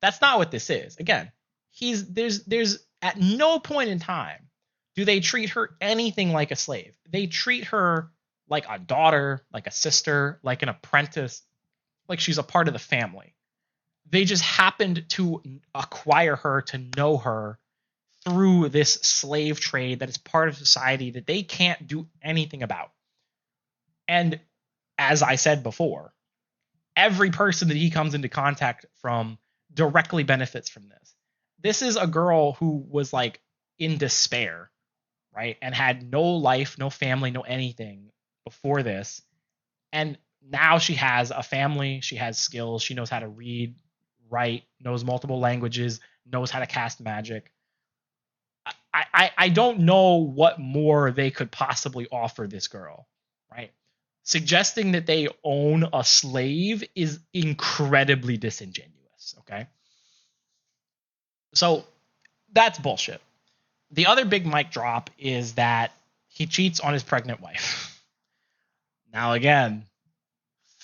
That's not what this is. Again, there's at no point in time do they treat her anything like a slave. They treat her like a daughter, like a sister, like an apprentice, like she's a part of the family. They just happened to acquire her, to know her through this slave trade that is part of society that they can't do anything about. And as I said before, every person that he comes into contact from directly benefits from this. This is a girl who was like in despair, right? And had no life, no family, no anything before this. And now she has a family, she has skills, she knows how to read, write, knows multiple languages, knows how to cast magic. I don't know what more they could possibly offer this girl, right? Suggesting that they own a slave is incredibly disingenuous, okay? So that's bullshit. The other big mic drop is that he cheats on his pregnant wife. Now, again,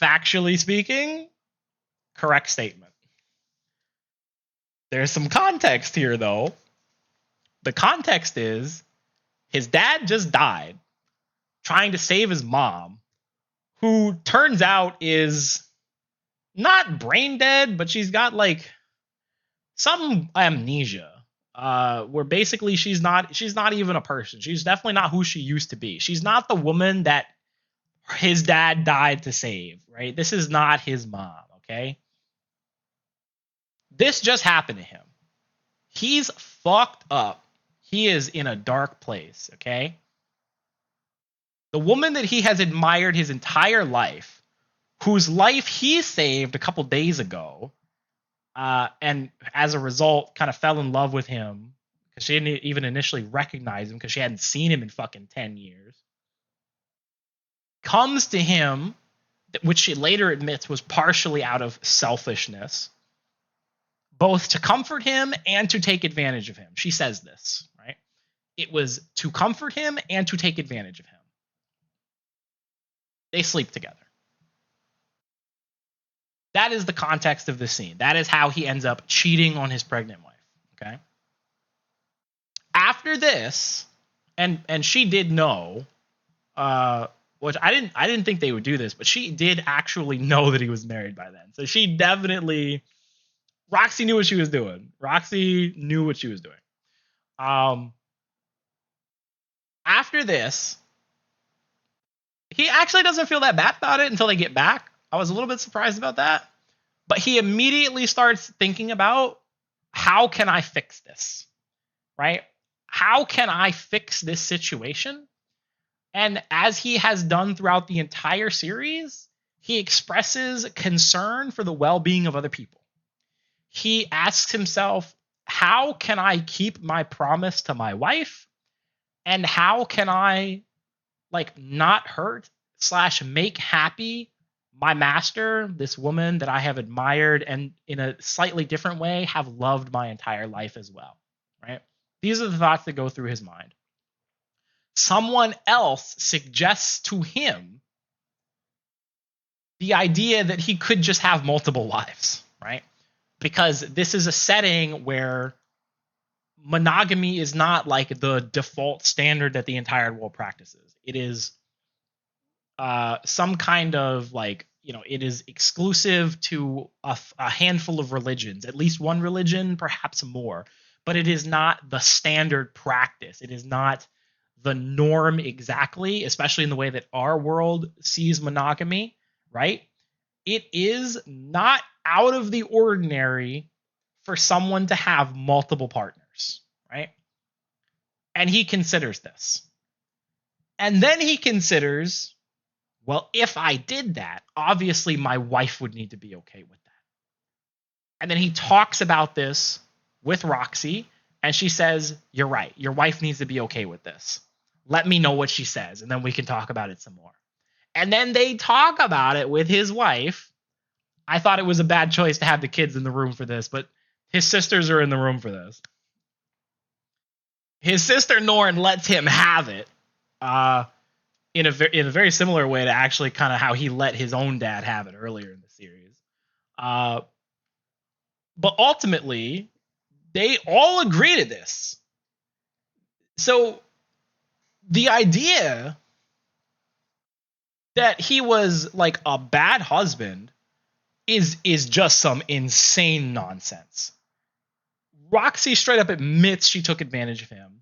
factually speaking, correct statement. There's some context here, though. The context is his dad just died trying to save his mom, who turns out is not brain dead, but she's got like some amnesia, where basically she's not even a person. She's definitely not who she used to be. She's not the woman that his dad died to save, right? This is not his mom, okay? This just happened to him. He's fucked up. He is in a dark place, okay? The woman that he has admired his entire life, whose life he saved a couple days ago, and as a result kind of fell in love with him because she didn't even initially recognize him because she hadn't seen him in fucking 10 years, comes to him, which she later admits was partially out of selfishness, both to comfort him and to take advantage of him. She says this, right? It was to comfort him and to take advantage of him. They sleep together. That is the context of this scene. That is how he ends up cheating on his pregnant wife, okay? After this, and she did know, which I didn't think they would do this, but she did actually know that he was married by then. So she definitely, Roxy knew what she was doing. Roxy knew what she was doing. After this, he actually doesn't feel that bad about it until they get back. I was a little bit surprised about that. But he immediately starts thinking about, how can I fix this? Right? How can I fix this situation? And as he has done throughout the entire series, he expresses concern for the well-being of other people. He asks himself, how can I keep my promise to my wife? And how can I not hurt / make happy my master, this woman that I have admired and in a slightly different way have loved my entire life as well, right? These are the thoughts that go through his mind. Someone else suggests to him the idea that he could just have multiple wives, right? Because this is a setting where monogamy is not like the default standard that the entire world practices. It is some kind of it is exclusive to a handful of religions, at least one religion, perhaps more, but it is not the standard practice. It is not the norm exactly, especially in the way that our world sees monogamy, right? It is not out of the ordinary for someone to have multiple partners, right? And he considers this. And then he considers, well, if I did that, obviously my wife would need to be okay with that. And then he talks about this with Roxy, and she says, you're right. Your wife needs to be okay with this. Let me know what she says, and then we can talk about it some more. And then they talk about it with his wife, I thought it was a bad choice to have the kids in the room for this, but his sisters are in the room for this. His sister Norn lets him have it, in a very similar way to actually kind of how he let his own dad have it earlier in the series. Uh, but ultimately, they all agree to this. So the idea that he was like a bad husband is just some insane nonsense. Roxy straight up admits she took advantage of him,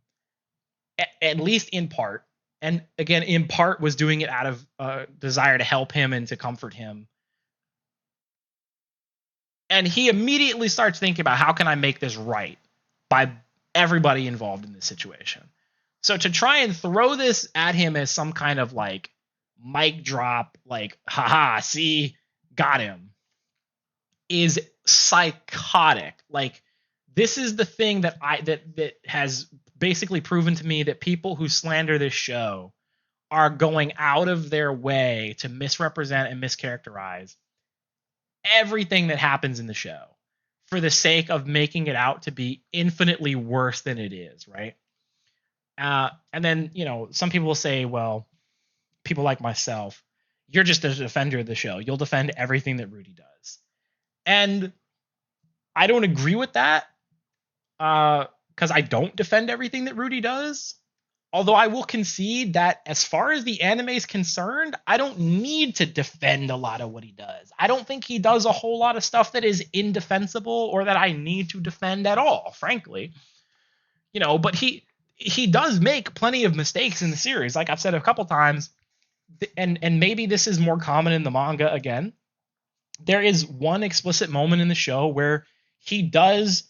at least in part. And again, in part was doing it out of desire to help him and to comfort him. And he immediately starts thinking about, how can I make this right by everybody involved in this situation? So to try and throw this at him as some kind of like mic drop, like, haha, see, got him, is psychotic. Like, this is the thing that that has basically proven to me that people who slander this show are going out of their way to misrepresent and mischaracterize everything that happens in the show for the sake of making it out to be infinitely worse than it is, right? And then, some people will say, well, people like myself, you're just a defender of the show. You'll defend everything that Rudy does. And I don't agree with that, because I don't defend everything that Rudy does. Although I will concede that as far as the anime is concerned, I don't need to defend a lot of what he does. I don't think he does a whole lot of stuff that is indefensible or that I need to defend at all, frankly. But he does make plenty of mistakes in the series, like I've said a couple times, and maybe this is more common in the manga again. There is one explicit moment in the show where he does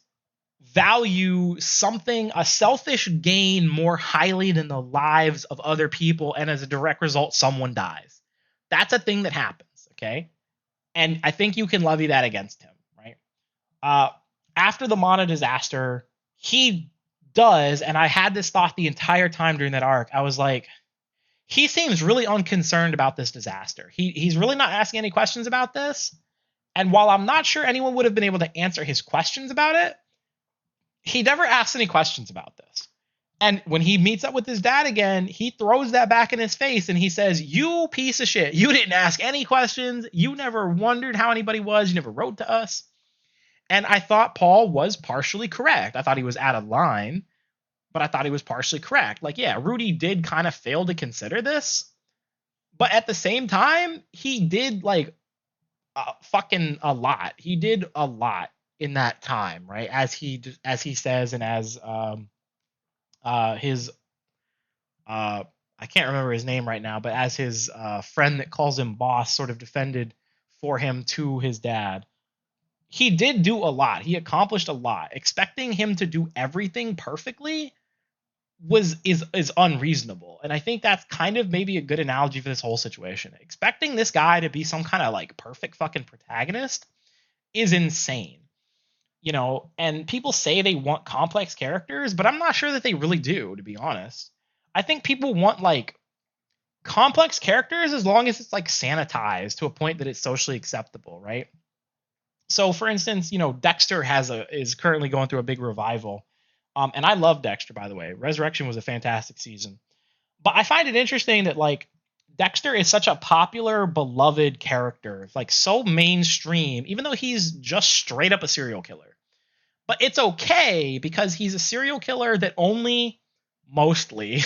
value something, a selfish gain, more highly than the lives of other people, and as a direct result, someone dies. That's a thing that happens, okay? And I think you can levy that against him, right? After the Mana disaster, he does, and I had this thought the entire time during that arc, I was like, he seems really unconcerned about this disaster. He's really not asking any questions about this. And while I'm not sure anyone would have been able to answer his questions about it, he never asks any questions about this. And when he meets up with his dad again, he throws that back in his face and he says, you piece of shit, you didn't ask any questions. You never wondered how anybody was. You never wrote to us. And I thought Paul was partially correct. I thought he was out of line, but I thought he was partially correct. Like, yeah, Rudy did kind of fail to consider this, but at the same time, he did like fucking a lot. He did a lot in that time, right? As he says, and as his I can't remember his name right now, but as his friend that calls him boss sort of defended for him to his dad, he did do a lot. He accomplished a lot. Expecting him to do everything perfectly is unreasonable. And I think that's kind of maybe a good analogy for this whole situation. Expecting this guy to be some kind of like perfect fucking protagonist is insane. And people say they want complex characters, but I'm not sure that they really do, to be honest. I think people want like complex characters as long as it's like sanitized to a point that it's socially acceptable, right? So for instance, Dexter is currently going through a big revival. And I love Dexter, by the way. Resurrection was a fantastic season. But I find it interesting that like Dexter is such a popular, beloved character, like so mainstream, even though he's just straight up a serial killer. But it's okay because he's a serial killer that only mostly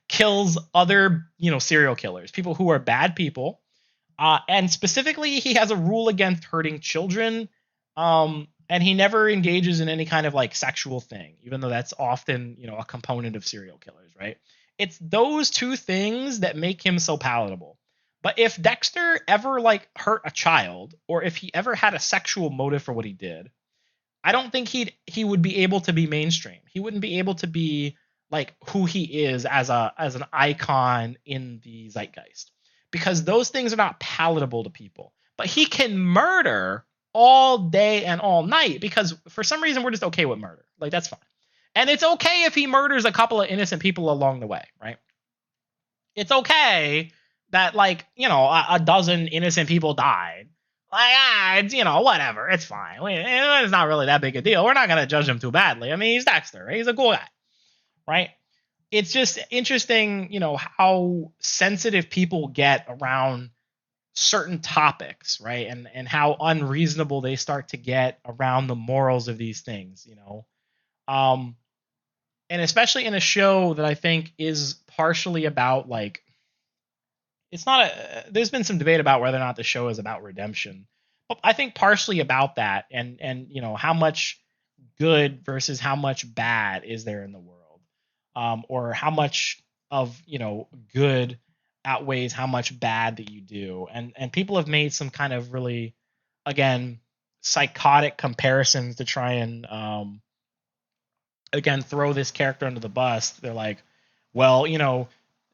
kills other, serial killers, people who are bad people. And specifically, he has a rule against hurting children. And he never engages in any kind of like sexual thing, even though that's often, a component of serial killers, right? It's those two things that make him so palatable. But if Dexter ever like hurt a child, or if he ever had a sexual motive for what he did, I don't think he would be able to be mainstream. He wouldn't be able to be like who he is as an icon in the zeitgeist, because those things are not palatable to people. But he can murder all day and all night because for some reason we're just okay with murder. Like, that's fine. And it's okay if he murders a couple of innocent people along the way, right? It's okay that like, a dozen innocent people died. Like, it's, whatever. It's fine. It's not really that big a deal. We're not going to judge him too badly. I mean, he's Dexter. Right? He's a cool guy. Right? It's just interesting, how sensitive people get around certain topics, right? And how unreasonable they start to get around the morals of these things. Um, and especially in a show that I think is partially about like it's not a there's been some debate about whether or not the show is about redemption. But I think partially about that and how much good versus how much bad is there in the world. Or how much of, good outweighs how much bad that you do. And people have made some kind of really again psychotic comparisons to try and again throw this character under the bus. They're like, well,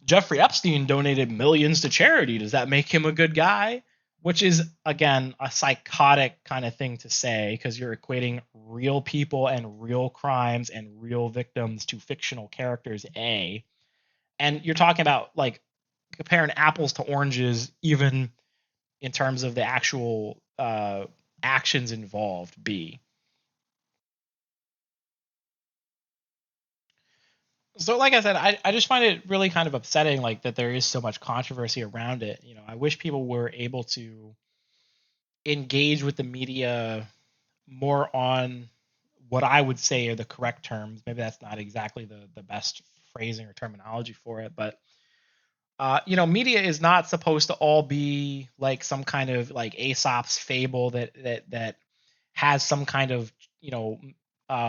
Jeffrey Epstein donated millions to charity. Does that make him a good guy? Which is again a psychotic kind of thing to say because you're equating real people and real crimes and real victims to fictional characters. And you're talking about like comparing apples to oranges, even in terms of the actual actions involved. B. So like I said, I just find it really kind of upsetting like that there is so much controversy around it. I wish people were able to engage with the media more on what I would say are the correct terms. Maybe that's not exactly the best phrasing or terminology for it, but media is not supposed to all be like some kind of like Aesop's fable that has some kind of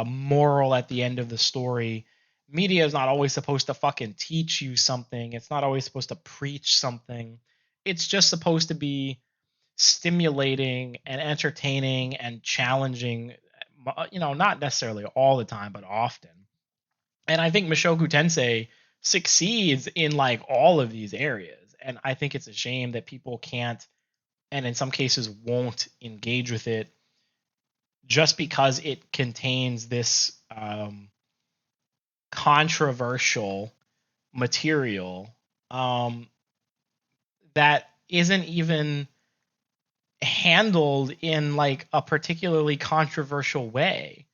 moral at the end of the story. Media is not always supposed to fucking teach you something. It's not always supposed to preach something. It's just supposed to be stimulating and entertaining and challenging, not necessarily all the time, but often. And I think Mushoku Tensei succeeds in like all of these areas. And I think it's a shame that people can't, and in some cases won't engage with it just because it contains this controversial material that isn't even handled in like a particularly controversial way.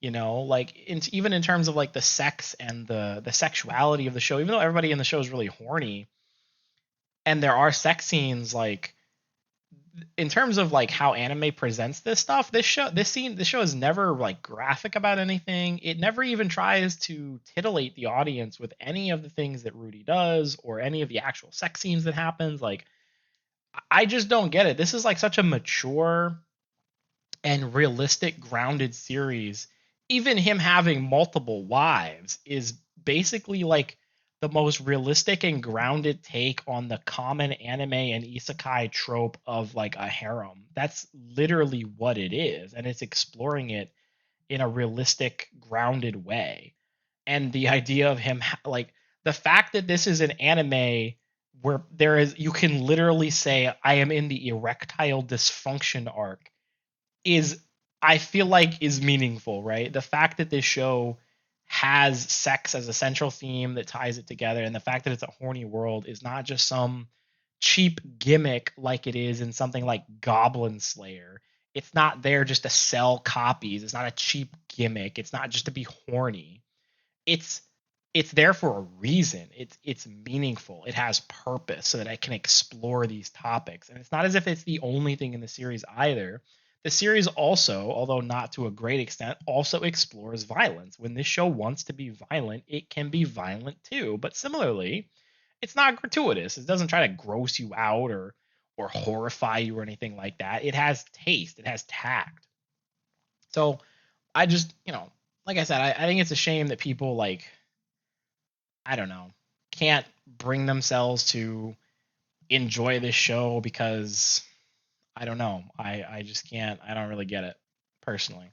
Like even in terms of like the sex and the sexuality of the show, even though everybody in the show is really horny and there are sex scenes, like in terms of like how anime presents this stuff, this show is never like graphic about anything. It never even tries to titillate the audience with any of the things that Rudy does or any of the actual sex scenes that happens. Like I just don't get it. This is like such a mature and realistic grounded series. Even him having multiple wives is basically like the most realistic and grounded take on the common anime and isekai trope of like a harem. That's literally what it is, and it's exploring it in a realistic grounded way. And the idea of him like the fact that this is an anime where there is you can literally say I am in the erectile dysfunction arc is I feel like is meaningful, right? The fact that this show has sex as a central theme that ties it together, and the fact that it's a horny world is not just some cheap gimmick like it is in something like Goblin Slayer. It's not there just to sell copies. It's not a cheap gimmick. It's not just to be horny. It's it's there for a reason. It's meaningful. It has purpose so that I can explore these topics. And it's not as if it's the only thing in the series either. The series also, although not to a great extent, also explores violence. When this show wants to be violent, it can be violent too. But similarly, it's not gratuitous. It doesn't try to gross you out or horrify you or anything like that. It has taste. It has tact. So I just, like I said, I think it's a shame that people like I don't know, can't bring themselves to enjoy this show because I don't know. I just can't. I don't really get it personally.